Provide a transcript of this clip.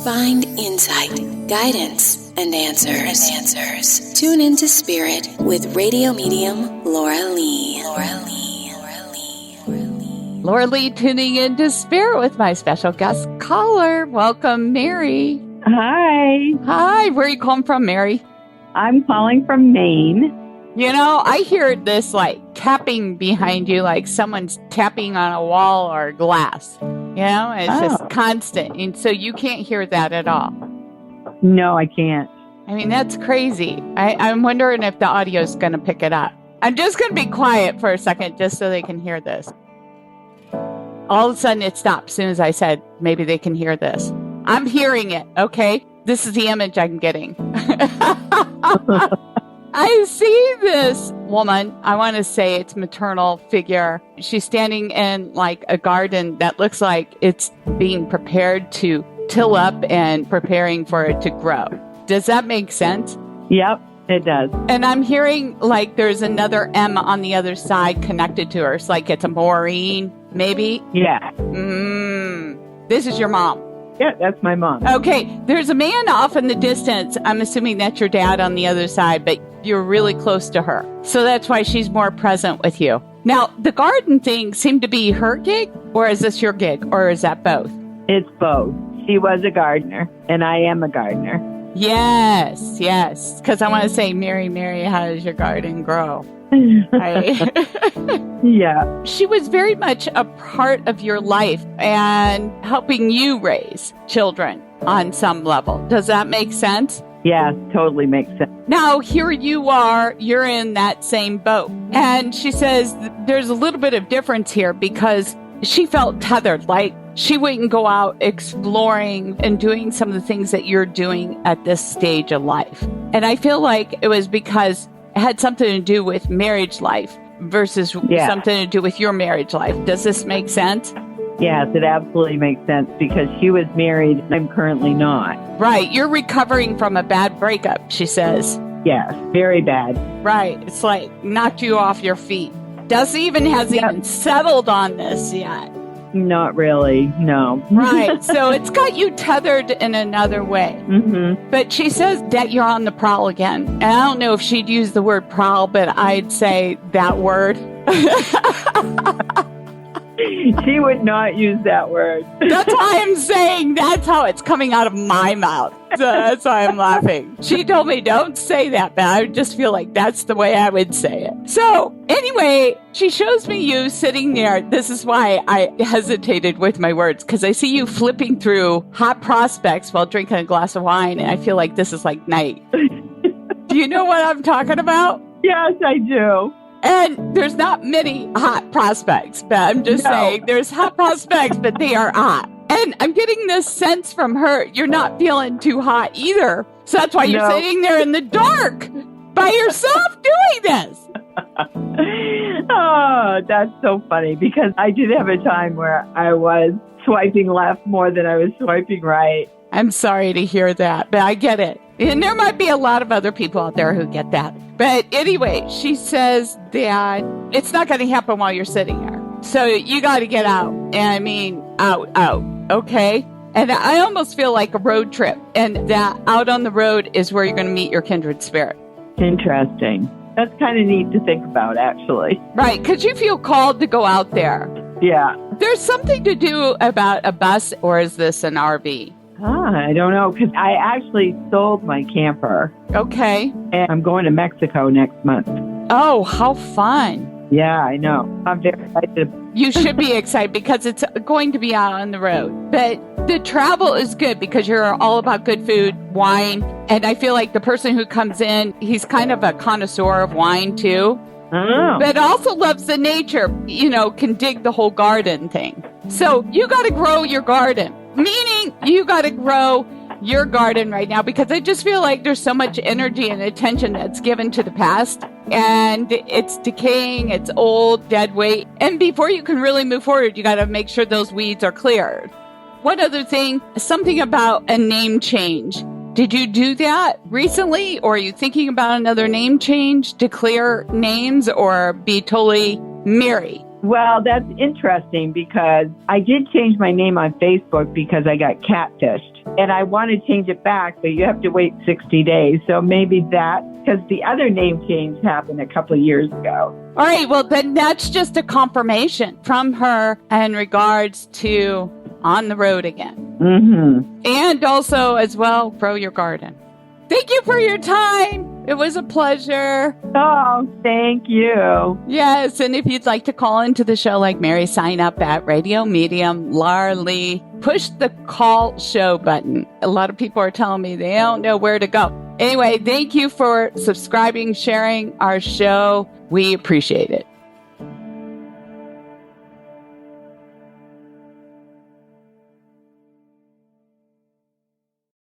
find insight, guidance, and answers. Tune into Spirit with radio medium Laura Lee. Laura Lee tuning into Spirit with my special guest caller. Welcome, Mary. Hi. Hi, where are you calling from, Mary? I'm calling from Maine. You know, I hear this like tapping behind you, like someone's tapping on a wall or glass. You know, it's just constant. And so you can't hear that at all. No, I can't. I mean, that's crazy. I'm wondering if the audio is going to pick it up. I'm just going to be quiet for a second just so they can hear this. All of a sudden it stopped as soon as I said, maybe they can hear this. I'm hearing it, okay? This is the image I'm getting. I see this woman, I want to say it's maternal figure. She's standing in like a garden that looks like it's being prepared to till up and preparing for it to grow. Does that make sense? Yep, it does. And I'm hearing like there's another M on the other side connected to her. It's like it's a Maureen, maybe? Yeah. This is your mom. Yeah, that's my mom. Okay, there's a man off in the distance. I'm assuming that's your dad on the other side, but you're really close to her. So that's why she's more present with you. Now, the garden thing seemed to be her gig, or is this your gig, or is that both? It's both. She was a gardener, and I am a gardener. Yes. Because I want to say, Mary, how does your garden grow? Yeah. She was very much a part of your life and helping you raise children on some level. Does that make sense? Yeah, totally makes sense. Now, here you are, you're in that same boat. And she says there's a little bit of difference here because she felt tethered, like she wouldn't go out exploring and doing some of the things that you're doing at this stage of life. And I feel like it was because it had something to do with marriage life versus something to do with your marriage life. Does this make sense? Yes, it absolutely makes sense because she was married. I'm currently not. Right. You're recovering from a bad breakup, she says. Yes, very bad. Right. It's like knocked you off your feet. Hasn't even settled on this yet. Not really, no. Right. So it's got you tethered in another way. Mm-hmm. But she says that you're on the prowl again. And I don't know if she'd use the word prowl, but I'd say that word. She would not use that word. That's why I'm saying that's how it's coming out of my mouth. So that's why I'm laughing. She told me don't say that, but I just feel like that's the way I would say it. So anyway, she shows me you sitting there. This is why I hesitated with my words, because I see you flipping through hot prospects while drinking a glass of wine, and I feel like this is like night. Do you know what I'm talking about? Yes, I do. And there's not many hot prospects, but I'm just saying there's hot prospects, but they are hot. And I'm getting this sense from her, you're not feeling too hot either. So that's why you're sitting there in the dark by yourself doing this. Oh, that's so funny because I did have a time where I was swiping left more than I was swiping right. I'm sorry to hear that, but I get it. And there might be a lot of other people out there who get that. But anyway, she says that it's not going to happen while you're sitting there. So you got to get out. And I mean, out. Okay? And I almost feel like a road trip. And that out on the road is where you're going to meet your kindred spirit. Interesting. That's kind of neat to think about, actually. Right, because you feel called to go out there. Yeah. There's something to do about a bus, or is this an RV? I don't know, because I actually sold my camper. Okay. And I'm going to Mexico next month. Oh, how fun. Yeah, I know. I'm very excited. You should be excited because it's going to be out on the road. But the travel is good because you're all about good food, wine. And I feel like the person who comes in, he's kind of a connoisseur of wine too. Oh. But also loves the nature, can dig the whole garden thing. So you got to grow your garden. Meaning you got to grow your garden right now because I just feel like there's so much energy and attention that's given to the past and it's decaying, it's old, dead weight. And before you can really move forward, you got to make sure those weeds are cleared. One other thing, something about a name change. Did you do that recently or are you thinking about another name change to clear names or be totally Mary? Well, that's interesting because I did change my name on Facebook because I got catfished. And I want to change it back, but you have to wait 60 days. So maybe that, because the other name change happened a couple of years ago. All right, well, then that's just a confirmation from her in regards to on the road again. Mm-hmm. And also, as well, grow your garden. Thank you for your time. It was a pleasure. Oh, thank you. Yes, and if you'd like to call into the show like Mary, sign up at Radio Medium Larly. Push the call show button. A lot of people are telling me they don't know where to go. Anyway, thank you for subscribing, sharing our show. We appreciate it.